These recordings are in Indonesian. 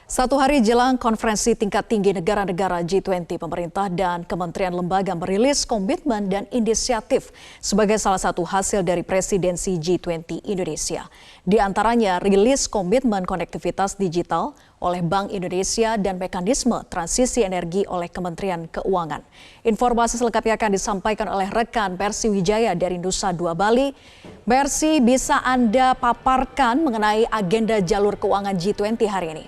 Satu hari jelang konferensi tingkat tinggi negara-negara G20, pemerintah dan kementerian lembaga merilis komitmen dan inisiatif sebagai salah satu hasil dari presidensi G20 Indonesia. Di antaranya rilis komitmen konektivitas digital oleh Bank Indonesia dan mekanisme transisi energi oleh Kementerian Keuangan. Informasi selengkapnya akan disampaikan oleh rekan Mercy Wijaya dari Nusa Dua Bali. Mercy, bisa Anda paparkan mengenai agenda jalur keuangan G20 hari ini?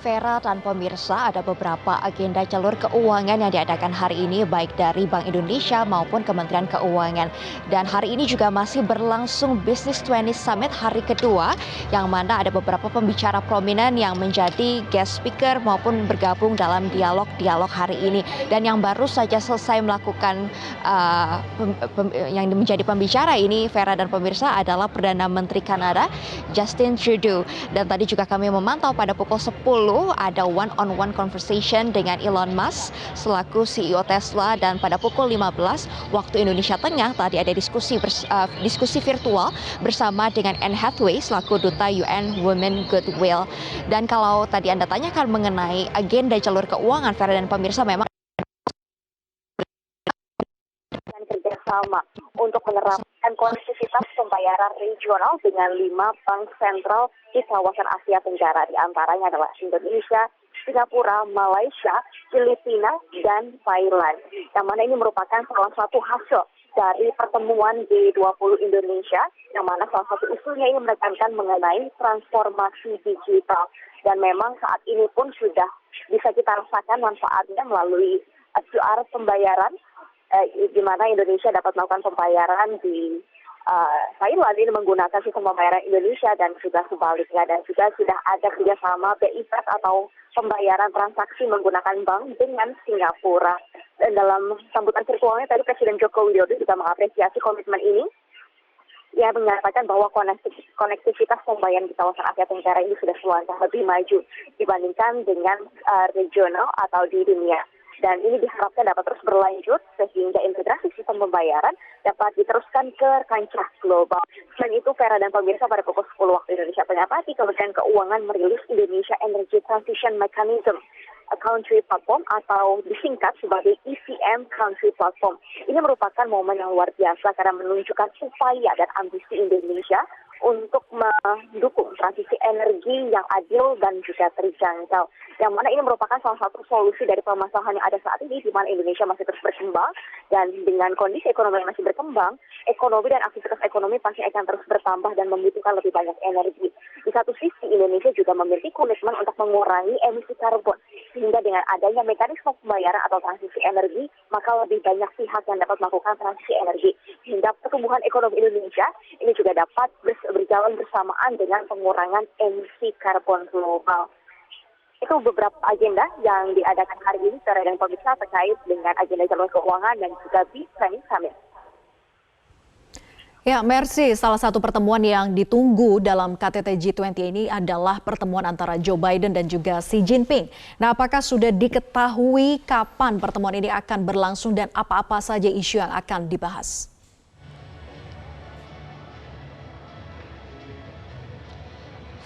Vera dan pemirsa, ada beberapa agenda jalur keuangan yang diadakan hari ini baik dari Bank Indonesia maupun Kementerian Keuangan. Dan hari ini juga masih berlangsung Business 20 Summit hari kedua, yang mana ada beberapa pembicara prominent yang menjadi guest speaker maupun bergabung dalam dialog-dialog hari ini. Dan yang baru saja selesai melakukan yang menjadi pembicara ini, Vera dan pemirsa, adalah Perdana Menteri Kanada Justin Trudeau. Dan tadi juga kami memantau pada pukul 10 ada one-on-one conversation dengan Elon Musk selaku CEO Tesla, dan pada pukul 15 waktu Indonesia Tengah tadi ada diskusi virtual bersama dengan Anne Hathaway selaku Duta UN Women Goodwill. Dan kalau tadi Anda tanyakan mengenai agenda jalur keuangan, Vera dan pemirsa, memang kerjasama untuk menerapkan konektivitas pembayaran regional dengan 5 bank sentral di kawasan Asia Tenggara, di antaranya adalah Indonesia, Singapura, Malaysia, Filipina, dan Thailand. Yang mana ini merupakan salah satu hasil dari pertemuan G20 Indonesia, yang mana salah satu isunya ini menekankan mengenai transformasi digital. Dan memang saat ini pun sudah bisa kita rasakan manfaatnya melalui QR pembayaran, di mana Indonesia dapat melakukan pembayaran di Thailand ini menggunakan sistem pembayaran Indonesia dan juga sebaliknya. Dan juga sudah ada kerjasama BI atau pembayaran transaksi menggunakan bank dengan Singapura. Dan dalam sambutan virtualnya tadi Presiden Joko Widodo juga mengapresiasi komitmen ini. Ia menyatakan bahwa konektivitas pembayaran di kawasan Asia Tenggara ini sudah selangkah lebih maju dibandingkan dengan regional atau di dunia. Dan ini diharapkan dapat terus berlanjut sehingga integrasi sistem pembayaran dapat diteruskan ke kancah global. Selain itu, Vera dan pemirsa, pada pukul 10 waktu Indonesia Tengah tadi, Kementerian Keuangan merilis Indonesia Energy Transition Mechanism Country Platform atau disingkat sebagai ECM Country Platform. Ini merupakan momen yang luar biasa karena menunjukkan upaya dan ambisi Indonesia untuk mendukung transisi energi yang adil dan juga terjangkau. Yang mana ini merupakan salah satu solusi dari permasalahan yang ada saat ini, di mana Indonesia masih terus berkembang, dan dengan kondisi ekonomi yang masih berkembang, ekonomi dan aktivitas ekonomi pasti akan terus bertambah dan membutuhkan lebih banyak energi. Di satu sisi, Indonesia juga memiliki komitmen untuk mengurangi emisi karbon, sehingga dengan adanya mekanisme pembayaran atau transisi energi, maka lebih banyak pihak yang dapat melakukan transisi energi, sehingga pertumbuhan ekonomi Indonesia ini juga dapat berjalan bersamaan dengan pengurangan emisi karbon global. Itu beberapa agenda yang diadakan hari ini secara dan pemirsa terkait dengan agenda jalur keuangan dan juga B20 Summit. Ya, Mercy, salah satu pertemuan yang ditunggu dalam KTT G20 ini adalah pertemuan antara Joe Biden dan juga Xi Jinping. Nah, apakah sudah diketahui kapan pertemuan ini akan berlangsung dan apa-apa saja isu yang akan dibahas?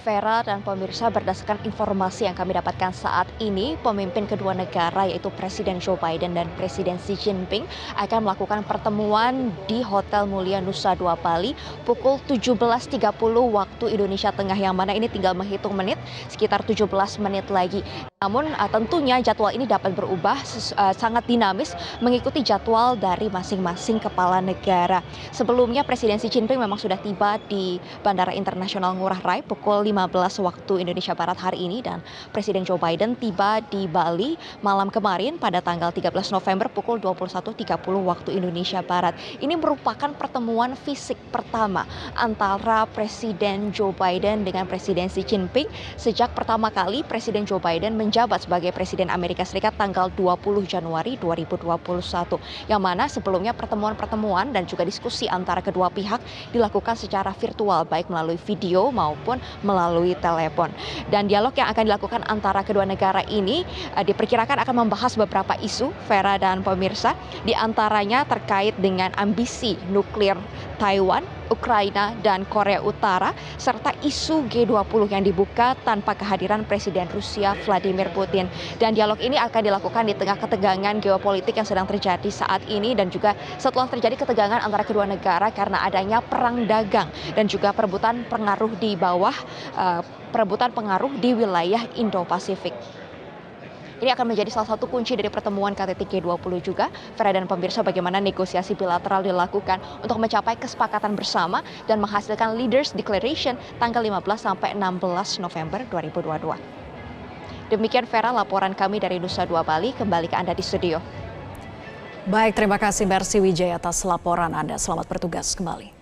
Vera dan pemirsa, berdasarkan informasi yang kami dapatkan saat ini, pemimpin kedua negara yaitu Presiden Joe Biden dan Presiden Xi Jinping akan melakukan pertemuan di Hotel Mulia Nusa Dua Bali pukul 17.30 waktu Indonesia Tengah, yang mana ini tinggal menghitung menit, sekitar 17 menit lagi. Namun tentunya jadwal ini dapat berubah sangat dinamis mengikuti jadwal dari masing-masing kepala negara. Sebelumnya Presiden Xi Jinping memang sudah tiba di Bandara Internasional Ngurah Rai pukul 15 waktu Indonesia Barat hari ini, dan Presiden Joe Biden tiba di Bali malam kemarin pada tanggal 13 November pukul 21.30 waktu Indonesia Barat. Ini merupakan pertemuan fisik pertama antara Presiden Joe Biden dengan Presiden Xi Jinping sejak pertama kali Presiden Joe Biden menjabat sebagai Presiden Amerika Serikat tanggal 20 Januari 2021. Yang mana sebelumnya pertemuan-pertemuan dan juga diskusi antara kedua pihak dilakukan secara virtual, baik melalui video maupun melalui telepon. Dan dialog yang akan dilakukan antara kedua negara ini diperkirakan akan membahas beberapa isu, Vera dan pemirsa, di antaranya terkait dengan ambisi nuklir Taiwan Ukraina dan Korea Utara, serta isu G20 yang dibuka tanpa kehadiran Presiden Rusia Vladimir Putin. Dan dialog ini akan dilakukan di tengah ketegangan geopolitik yang sedang terjadi saat ini dan juga setelah terjadi ketegangan antara kedua negara karena adanya perang dagang dan juga perebutan pengaruh di wilayah Indo-Pasifik. Ini akan menjadi salah satu kunci dari pertemuan KTT G20 juga. Vera dan pemirsa, bagaimana negosiasi bilateral dilakukan untuk mencapai kesepakatan bersama dan menghasilkan Leaders Declaration tanggal 15 sampai 16 November 2022. Demikian Vera, laporan kami dari Nusa Dua Bali. Kembali ke Anda di studio. Baik, terima kasih Mercy Wijaya atas laporan Anda. Selamat bertugas kembali.